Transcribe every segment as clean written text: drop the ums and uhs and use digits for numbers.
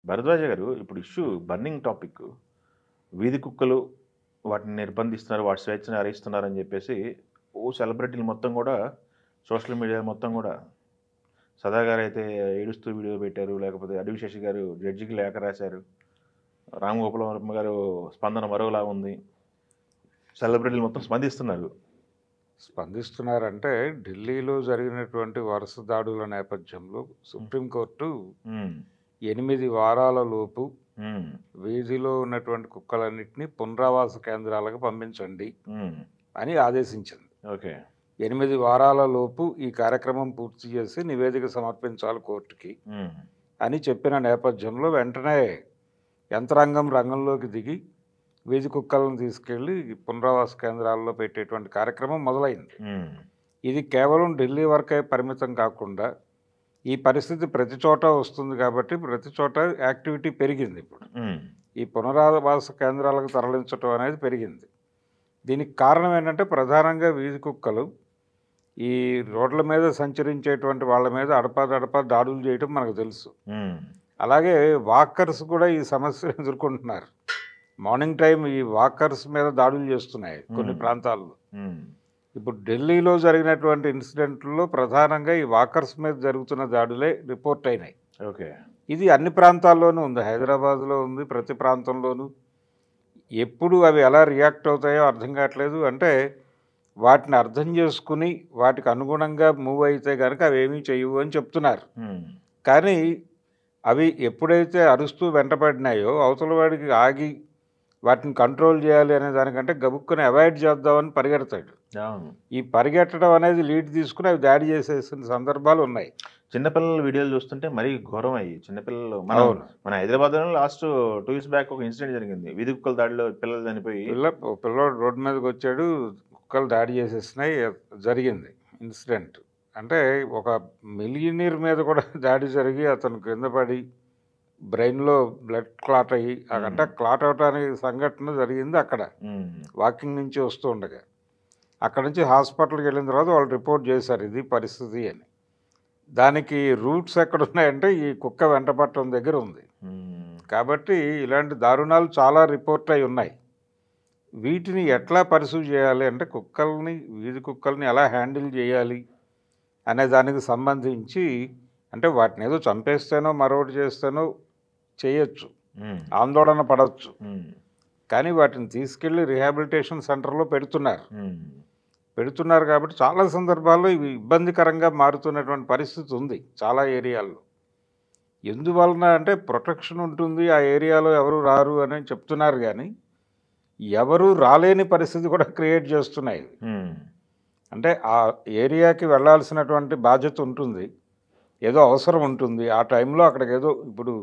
భరద్వాజ గారు ఇప్పుడు issue burning topic వీధి కుక్కలు వాటిని నిర్బంధిస్తున్నారు, వాటి స్వేచ్ఛను హరిస్తున్నారని చెప్పేసి సెలబ్రిటీలు మొత్తం కూడా సోషల్ మీడియా మొత్తం కూడా సదా గారు అయితే ఏడుస్తూ వీడియో పెట్టారు, లేకపోతే అడివిశేషి గారు జడ్జికి లేఖ రాశారు, రామ్ గోపాల్ వర్మ గారు స్పందన మరోలా ఉంది, సెలబ్రిటీలు మొత్తం స్పందిస్తున్నారంటే ఢిల్లీలో జరిగినటువంటి వరుస దాడుల నేపథ్యంలో సుప్రీంకోర్టు 8 వారాల లోపు వీధిలో ఉన్నటువంటి కుక్కలన్నింటినీ పునరావాస కేంద్రాలకు పంపించండి అని ఆదేశించింది. ఓకే, 8 వారాల లోపు ఈ కార్యక్రమం పూర్తి చేసి నివేదిక సమర్పించాలి కోర్టుకి అని చెప్పిన నేపథ్యంలో వెంటనే యంత్రాంగం రంగంలోకి దిగి వీధి కుక్కలను తీసుకెళ్లి పునరావాస కేంద్రాల్లో పెట్టేటువంటి కార్యక్రమం మొదలైంది. ఇది కేవలం ఢిల్లీ వరకే పరిమితం కాకుండా ఈ పరిస్థితి ప్రతి చోట వస్తుంది కాబట్టి ప్రతి చోట యాక్టివిటీ పెరిగింది. ఇప్పుడు ఈ పునరావాస కేంద్రాలకు తరలించడం అనేది పెరిగింది. దీనికి కారణం ఏంటంటే ప్రధానంగా వీధి కుక్కలు ఈ రోడ్ల మీద సంచరించేటువంటి వాళ్ళ మీద అడపాదడపా దాడులు చేయడం మనకు తెలుసు. అలాగే వాకర్స్ కూడా ఈ సమస్యను ఎదుర్కొంటున్నారు. మార్నింగ్ టైం ఈ వాకర్స్ మీద దాడులు చేస్తున్నాయి కొన్ని ప్రాంతాల్లో. ఇప్పుడు ఢిల్లీలో జరిగినటువంటి ఇన్సిడెంట్లో ప్రధానంగా ఈ వాకర్స్ మీద జరుగుతున్న దాడులే రిపోర్ట్ అయినాయి. ఓకే, ఇది అన్ని ప్రాంతాల్లోనూ ఉంది, హైదరాబాద్లో ఉంది, ప్రతి ప్రాంతంలోనూ. ఎప్పుడు అవి ఎలా రియాక్ట్ అవుతాయో అర్థం కావట్లేదు. అంటే వాటిని అర్థం చేసుకుని వాటికి అనుగుణంగా మూవ్ అయితే కనుక అవి ఏమీ చేయవు అని చెప్తున్నారు. కానీ అవి ఎప్పుడైతే అరుస్తూ వెంటపడినాయో అవతల వాడికి ఆగి వాటిని కంట్రోల్ చేయాలి అనే దానికంటే గబుక్కుని అవాయిడ్ చేద్దామని పరిగెడతాడు. ఈ పరిగెట్టడం అనేది లీడ్ తీసుకుని అవి దాడి చేసేసిన సందర్భాలు ఉన్నాయి. చిన్నపిల్లల వీడియోలు చూస్తుంటే మరీ ఘోరం అయ్యి చిన్నపిల్లలు. మన హైదరాబాద్లో లాస్ట్ 2 years బ్యాక్ ఒక ఇన్సిడెంట్ జరిగింది, వీధి కుక్కల దాడిలో పిల్లలు చనిపోయి పిల్లోడు రోడ్డు మీదకి వచ్చాడు, కుక్కలు దాడి చేసేసినాయి, జరిగింది ఇన్సిడెంట్. అంటే ఒక మిలియనీర్ మీద కూడా దాడి జరిగి అతను కింద పడి బ్రెయిన్లో బ్లడ్ క్లాట్ అయ్యి అంటే క్లాట్ అవటానికి సంఘటన జరిగింది అక్కడ. వాకింగ్ నుంచి వస్తూ ఉండగా అక్కడ నుంచి హాస్పిటల్కి వెళ్ళిన తర్వాత వాళ్ళు రిపోర్ట్ చేశారు ఇది పరిస్థితి అని. దానికి రూట్స్ ఎక్కడున్నాయంటే ఈ కుక్క వెంటపట్టడం దగ్గర ఉంది. కాబట్టి ఇలాంటి దారుణాలు చాలా రిపోర్ట్ అయి ఉన్నాయి. వీటిని ఎట్లా పరిశీలి చేయాలి అంటే కుక్కల్ని, వీధి కుక్కల్ని ఎలా హ్యాండిల్ చేయాలి అనే దానికి సంబంధించి, అంటే వాటిని ఏదో చంపేస్తేనో మరొకటి చేస్తేనో చేయొచ్చు, ఆందోళన పడవచ్చు, కానీ వాటిని తీసుకెళ్ళి రీహాబిలిటేషన్ సెంటర్లో పెడుతున్నారు కాబట్టి చాలా సందర్భాల్లో ఇవి ఇబ్బందికరంగా మారుతున్నటువంటి పరిస్థితి ఉంది చాలా ఏరియాల్లో. ఎందువలన అంటే ప్రొటెక్షన్ ఉంటుంది, ఆ ఏరియాలో ఎవరు రారు అని చెప్తున్నారు, కానీ ఎవరు రాలేని పరిస్థితి కూడా క్రియేట్ చేస్తున్నాయి. అంటే ఆ ఏరియాకి వెళ్ళాల్సినటువంటి బాధ్యత ఉంటుంది, ఏదో అవసరం ఉంటుంది, ఆ టైంలో అక్కడికి ఏదో ఇప్పుడు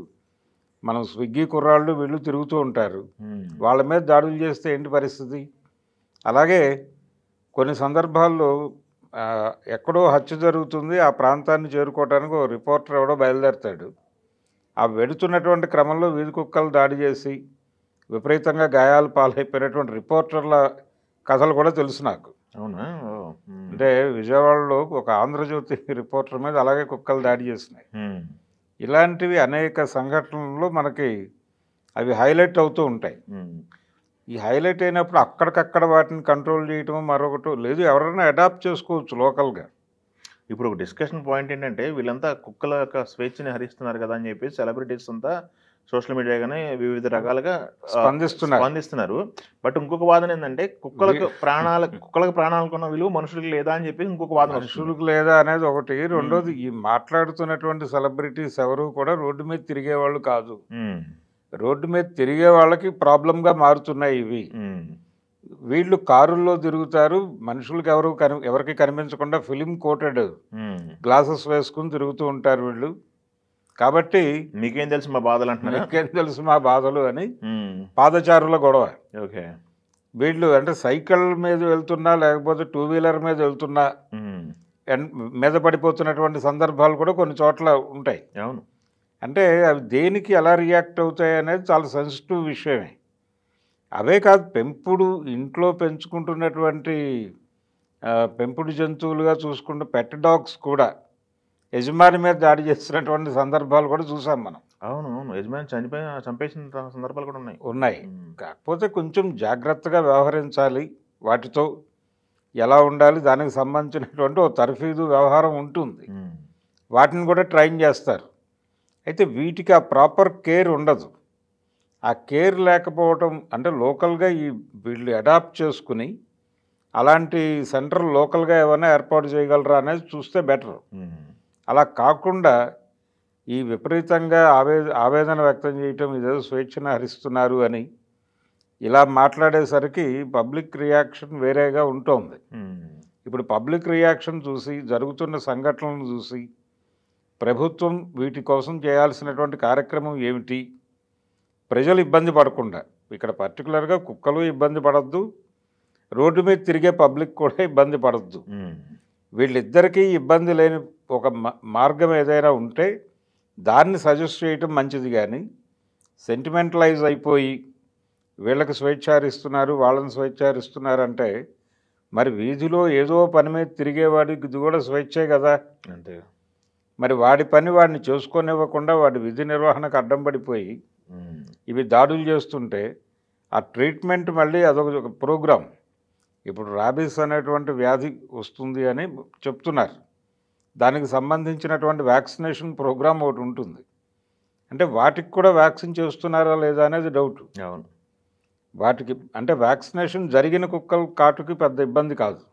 మనం స్విగ్గీ కుర్రాళ్ళు వీళ్ళు తిరుగుతూ ఉంటారు, వాళ్ళ మీద దాడులు చేస్తే ఏంటి పరిస్థితి? అలాగే కొన్ని సందర్భాల్లో ఎక్కడో హత్య జరుగుతుంది, ఆ ప్రాంతాన్ని చేరుకోవడానికి ఒక రిపోర్టర్ ఎవడో బయలుదేరుతాడు, ఆ వెడుతున్నటువంటి క్రమంలో వీధి కుక్కలు దాడి చేసి విపరీతంగా గాయాలు పాలైపోయినటువంటి రిపోర్టర్ల కథలు కూడా తెలుసు నాకు. అవునా? అంటే విజయవాడలో ఒక ఆంధ్రజ్యోతి రిపోర్టర్ మీద అలాగే కుక్కలు దాడి చేసినాయి. ఇలాంటివి అనేక సంఘటనల్లో మనకి అవి హైలైట్ అవుతూ ఉంటాయి. ఈ హైలైట్ అయినప్పుడు అక్కడికక్కడ వాటిని కంట్రోల్ చేయటం మరొకటి లేదు, ఎవరైనా అడాప్ట్ చేసుకోవచ్చు లోకల్గా. ఇప్పుడు ఒక డిస్కషన్ పాయింట్ ఏంటంటే వీళ్ళంతా కుక్కల యొక్క స్వేచ్ఛని హరిస్తున్నారు కదా అని చెప్పి సెలబ్రిటీస్ అంతా సోషల్ మీడియా కానీ వివిధ రకాలుగా స్పందిస్తున్నారు. బట్ ఇంకొక వాదన ఏంటంటే కుక్కలకు ప్రాణాలకున్న విలువ మనుషులకు లేదా అని చెప్పి ఇంకొక వాదన. మనుషులకు లేదా అనేది ఒకటి. రెండోది, ఈ మాట్లాడుతున్నటువంటి సెలబ్రిటీస్ ఎవరు కూడా రోడ్డు మీద తిరిగే వాళ్ళు కాదు. రోడ్డు మీద తిరిగే వాళ్ళకి ప్రాబ్లంగా మారుతున్నాయి ఇవి. వీళ్ళు కారుల్లో తిరుగుతారు, మనుషులకు ఎవరికి కనిపించకుండా ఫిలిం కోటెడ్ గ్లాసెస్ వేసుకుని తిరుగుతూ ఉంటారు వీళ్ళు. కాబట్టి మీకేం తెలుసు మా బాధలు అంటున్నారు, మీకేం తెలుసు మా బాధలు అని పాదచారుల గొడవ. ఓకే, వీళ్ళు అంటే సైకిల్ మీద వెళ్తున్నా లేకపోతే 2-wheeler మీద వెళ్తున్నా మీద పడిపోతున్నటువంటి సందర్భాలు కూడా కొన్ని చోట్ల ఉంటాయి. అవును, అంటే అవి దేనికి ఎలా రియాక్ట్ అవుతాయి అనేది చాలా సెన్సిటివ్ విషయమే. అవే కాదు, ఇంట్లో పెంచుకుంటున్నటువంటి పెంపుడు జంతువులుగా చూసుకుంటే పెట్ డాగ్స్ కూడా యజమాని మీద దాడి చేస్తున్నటువంటి సందర్భాలు కూడా చూసాం మనం. అవును అవును, యజమాని చంపేసిన సందర్భాలు కూడా ఉన్నాయి. ఉన్నాయి. కాకపోతే కొంచెం జాగ్రత్తగా వ్యవహరించాలి. వాటితో ఎలా ఉండాలి, దానికి సంబంధించినటువంటి ఓ తర్ఫీదు వ్యవహారం ఉంటుంది. వాటిని కూడా ట్రైన్ చేస్తారు. అయితే వీటికి ఆ ప్రాపర్ కేర్ ఉండదు. ఆ కేర్ లేకపోవటం అంటే లోకల్గా వీళ్ళు అడాప్ట్ చేసుకుని అలాంటి సెంటర్ లోకల్గా ఏమైనా ఏర్పాటు చేయగలరా అనేది చూస్తే బెటర్. అలా కాకుండా ఈ విపరీతంగా ఆవేదన వ్యక్తం చేయటం, ఇదేదో స్వేచ్ఛను హరిస్తున్నారు అని ఇలా మాట్లాడేసరికి పబ్లిక్ రియాక్షన్ వేరేగా ఉంటుంది. ఇప్పుడు పబ్లిక్ రియాక్షన్ చూసి, జరుగుతున్న సంఘటనలను చూసి ప్రభుత్వం వీటి కోసం చేయాల్సినటువంటి కార్యక్రమం ఏమిటి, ప్రజలు ఇబ్బంది పడకుండా, ఇక్కడ పర్టికులర్గా కుక్కలు ఇబ్బంది పడద్దు, రోడ్డు మీద తిరిగే పబ్లిక్ కూడా ఇబ్బంది పడద్దు. వీళ్ళిద్దరికీ ఇబ్బంది లేని ఒక మార్గం ఏదైనా ఉంటే దాన్ని సజెస్ట్ చేయటం మంచిది. కానీ సెంటిమెంటలైజ్ అయిపోయి వీళ్ళకి స్వేచ్ఛారిస్తున్నారు, వాళ్ళని స్వేచ్ఛారిస్తున్నారంటే మరి వీధిలో ఏదో పని మీద తిరిగేవాడికి ఇది కూడా స్వేచ్ఛే కదా. అంతే. మరి వాడి పని వాడిని చేసుకొనివ్వకుండా వాడి విధి నిర్వహణకు అడ్డం పడిపోయి ఇవి దాడులు చేస్తుంటే ఆ ట్రీట్మెంట్ మళ్ళీ అదొక ప్రోగ్రాం. ఇప్పుడు రాబీస్ అనేటువంటి వ్యాధి వస్తుంది అని చెప్తున్నారు. దానికి సంబంధించినటువంటి వ్యాక్సినేషన్ ప్రోగ్రామ్ ఒకటి ఉంటుంది. అంటే వాటికి కూడా వ్యాక్సిన్ చేస్తున్నారా లేదా అనేది డౌట్. అవును. వాటికి అంటే వ్యాక్సినేషన్ జరిగిన కుక్కల కాటుకి పెద్ద ఇబ్బంది కాదు,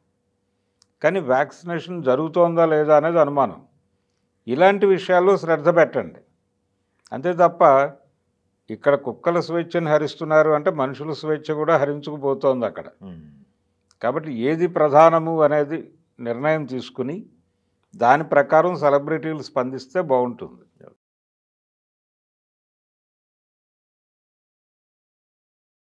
కానీ వ్యాక్సినేషన్ జరుగుతోందా లేదా అనేది అనుమానం. ఇలాంటి విషయాల్లో శ్రద్ధ పెట్టండి. అంతే తప్ప ఇక్కడ కుక్కల స్వేచ్ఛను హరిస్తున్నారు అంటే మనుషుల స్వేచ్ఛ కూడా హరించుకుపోతోంది అక్కడ. కాబట్టి ఏది ప్రధానము అనేది నిర్ణయం తీసుకుని దాని ప్రకారం సెలబ్రిటీలు స్పందిస్తే బాగుంటుంది.